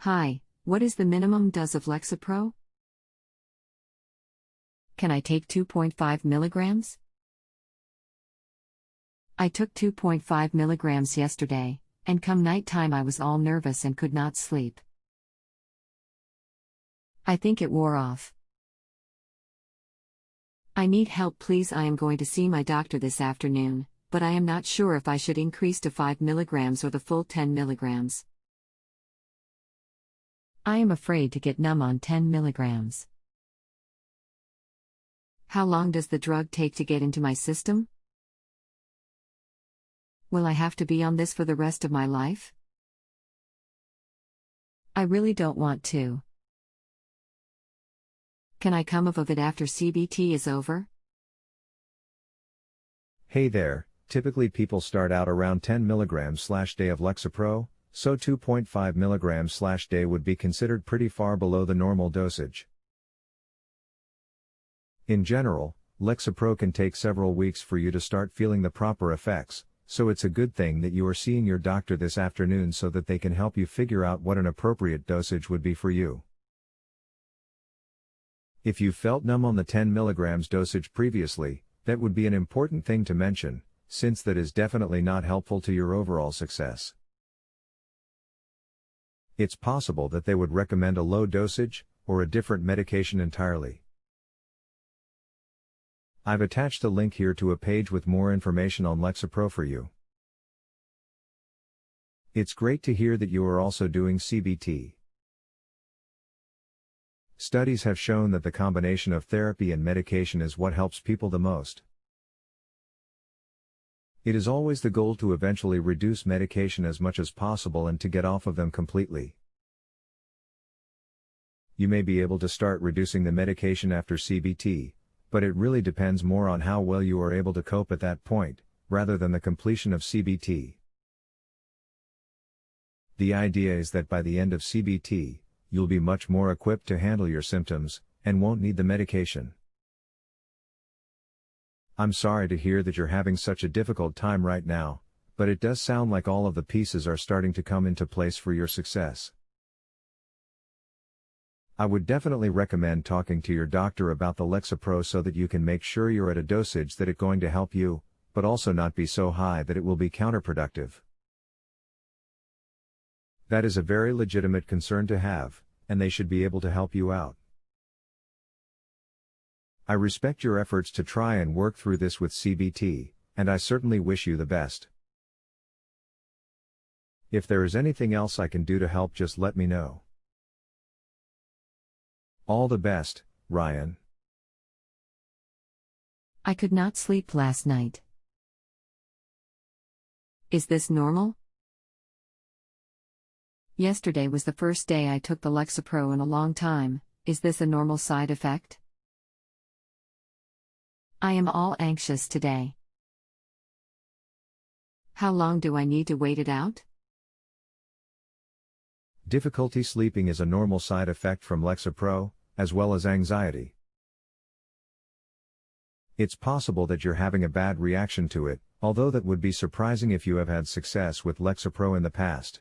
Hi, what is the minimum dose of Lexapro? Can I take 2.5 milligrams? I took 2.5 milligrams yesterday, and come nighttime I was all nervous and could not sleep. I think it wore off. I need help, please. I am going to see my doctor this afternoon, but I am not sure if I should increase to 5 milligrams or the full 10 milligrams. I am afraid to get numb on 10 milligrams. How long does the drug take to get into my system? Will I have to be on this for the rest of my life? I really don't want to. Can I come off of it after CBT is over? Hey there, typically people start out around 10 mg/day of Lexapro, so 2.5 mg/day would be considered pretty far below the normal dosage. In general, Lexapro can take several weeks for you to start feeling the proper effects, so it's a good thing that you are seeing your doctor this afternoon so that they can help you figure out what an appropriate dosage would be for you. If you felt numb on the 10 mg dosage previously, that would be an important thing to mention, since that is definitely not helpful to your overall success. It's possible that they would recommend a low dosage, or a different medication entirely. I've attached a link here to a page with more information on Lexapro for you. It's great to hear that you are also doing CBT. Studies have shown that the combination of therapy and medication is what helps people the most. It is always the goal to eventually reduce medication as much as possible and to get off of them completely. You may be able to start reducing the medication after CBT, but it really depends more on how well you are able to cope at that point, rather than the completion of CBT. The idea is that by the end of CBT, you'll be much more equipped to handle your symptoms, and won't need the medication. I'm sorry to hear that you're having such a difficult time right now, but it does sound like all of the pieces are starting to come into place for your success. I would definitely recommend talking to your doctor about the Lexapro so that you can make sure you're at a dosage that it's going to help you, but also not be so high that it will be counterproductive. That is a very legitimate concern to have, and they should be able to help you out. I respect your efforts to try and work through this with CBT, and I certainly wish you the best. If there is anything else I can do to help, just let me know. All the best, Ryan. I could not sleep last night. Is this normal? Yesterday was the first day I took the Lexapro in a long time. Is this a normal side effect? I am all anxious today. How long do I need to wait it out? Difficulty sleeping is a normal side effect from Lexapro, as well as anxiety. It's possible that you're having a bad reaction to it, although that would be surprising if you have had success with Lexapro in the past.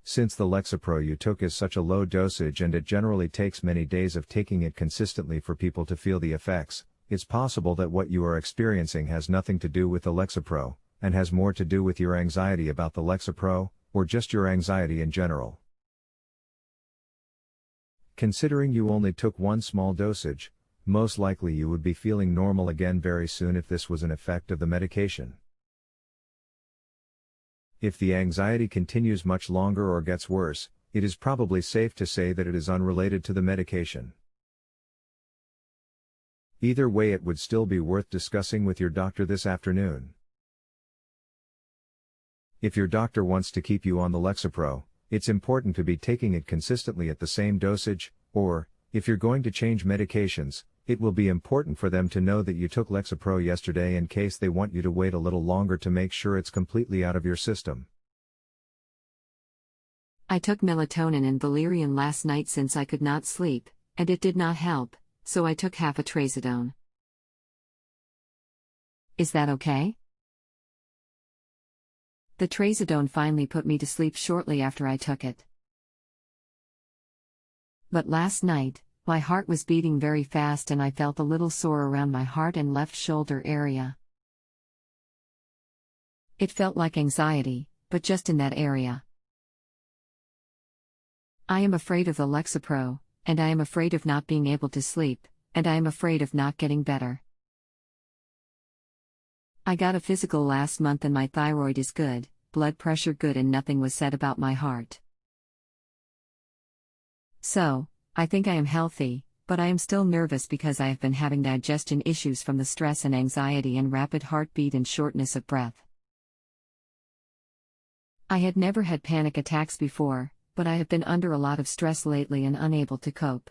Since the Lexapro you took is such a low dosage and it generally takes many days of taking it consistently for people to feel the effects, it's possible that what you are experiencing has nothing to do with the Lexapro, and has more to do with your anxiety about the Lexapro, or just your anxiety in general. Considering you only took one small dosage, most likely you would be feeling normal again very soon if this was an effect of the medication. If the anxiety continues much longer or gets worse, it is probably safe to say that it is unrelated to the medication. Either way, it would still be worth discussing with your doctor this afternoon. If your doctor wants to keep you on the Lexapro, it's important to be taking it consistently at the same dosage, or, if you're going to change medications, it will be important for them to know that you took Lexapro yesterday in case they want you to wait a little longer to make sure it's completely out of your system. I took melatonin and valerian last night since I could not sleep, and it did not help, so I took half a trazodone. Is that okay? The trazodone finally put me to sleep shortly after I took it. But last night, my heart was beating very fast and I felt a little sore around my heart and left shoulder area. It felt like anxiety, but just in that area. I am afraid of the Lexapro, and I am afraid of not being able to sleep, and I am afraid of not getting better. I got a physical last month and my thyroid is good, blood pressure good, and nothing was said about my heart. So, I think I am healthy, but I am still nervous because I have been having digestion issues from the stress and anxiety and rapid heartbeat and shortness of breath. I had never had panic attacks before, but I have been under a lot of stress lately and unable to cope.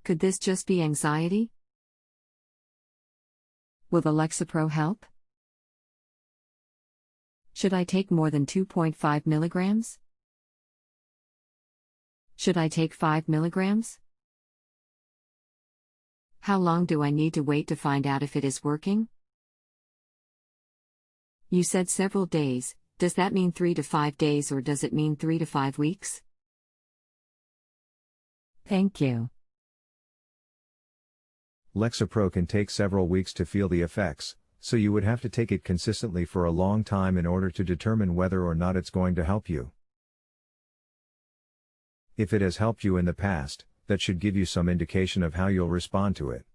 Could this just be anxiety? Will the Lexapro help? Should I take more than 2.5 milligrams? Should I take 5 milligrams? How long do I need to wait to find out if it is working? You said several days. Does that mean 3 to 5 days or does it mean 3 to 5 weeks? Thank you. Lexapro can take several weeks to feel the effects, so you would have to take it consistently for a long time in order to determine whether or not it's going to help you. If it has helped you in the past, that should give you some indication of how you'll respond to it.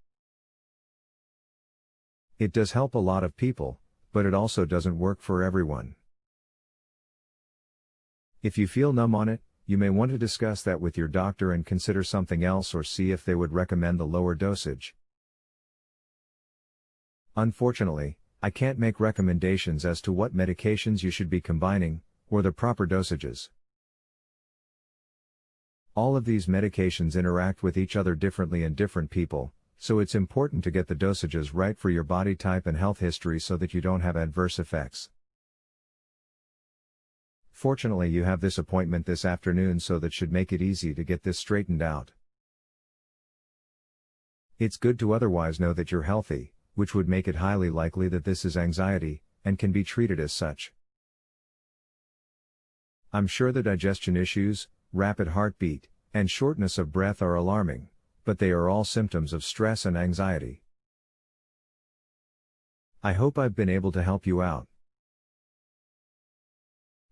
It does help a lot of people, but it also doesn't work for everyone. If you feel numb on it, you may want to discuss that with your doctor and consider something else or see if they would recommend the lower dosage. Unfortunately, I can't make recommendations as to what medications you should be combining, or the proper dosages. All of these medications interact with each other differently in different people, so it's important to get the dosages right for your body type and health history so that you don't have adverse effects. Fortunately, you have this appointment this afternoon, so that should make it easy to get this straightened out. It's good to otherwise know that you're healthy, which would make it highly likely that this is anxiety, and can be treated as such. I'm sure the digestion issues, rapid heartbeat, and shortness of breath are alarming, but they are all symptoms of stress and anxiety. I hope I've been able to help you out.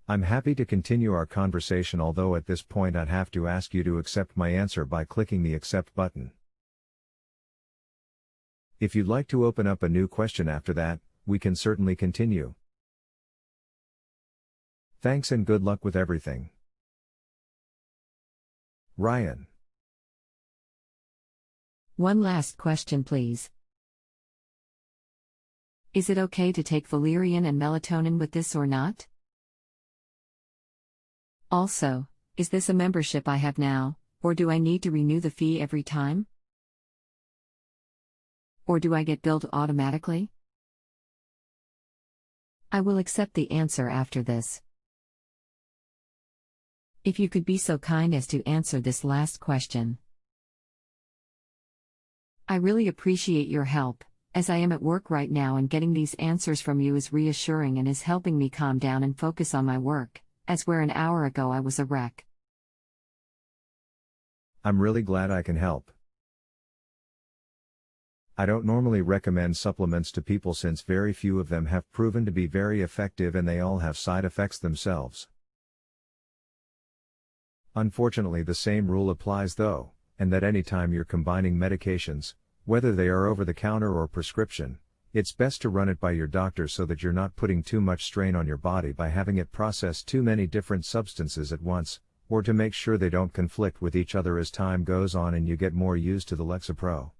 I'm happy to continue our conversation, although at this point I'd have to ask you to accept my answer by clicking the accept button. If you'd like to open up a new question after that, we can certainly continue. Thanks and good luck with everything. Ryan. One last question, please. Is it okay to take valerian and melatonin with this or not? Also, is this a membership I have now, or do I need to renew the fee every time? Or do I get billed automatically? I will accept the answer after this. If you could be so kind as to answer this last question. I really appreciate your help, as I am at work right now, and getting these answers from you is reassuring and is helping me calm down and focus on my work, as where an hour ago I was a wreck. I'm really glad I can help. I don't normally recommend supplements to people since very few of them have proven to be very effective and they all have side effects themselves. Unfortunately, the same rule applies though, and that anytime you're combining medications, whether they are over the counter or prescription, it's best to run it by your doctor so that you're not putting too much strain on your body by having it process too many different substances at once, or to make sure they don't conflict with each other as time goes on and you get more used to the Lexapro.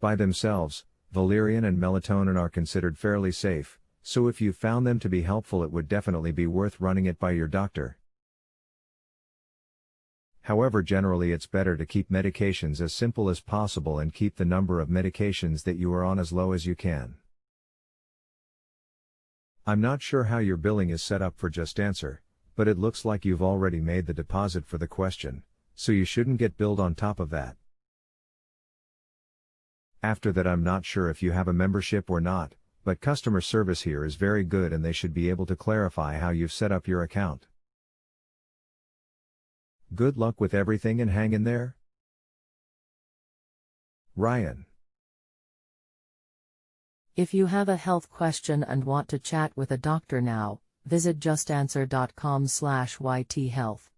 By themselves, valerian and melatonin are considered fairly safe, so if you found them to be helpful, it would definitely be worth running it by your doctor. However, generally it's better to keep medications as simple as possible and keep the number of medications that you are on as low as you can. I'm not sure how your billing is set up for JustAnswer, but it looks like you've already made the deposit for the question, so you shouldn't get billed on top of that. After that, I'm not sure if you have a membership or not, but customer service here is very good and they should be able to clarify how you've set up your account. Good luck with everything and hang in there. Ryan. If you have a health question and want to chat with a doctor now, visit justanswer.com/ythealth.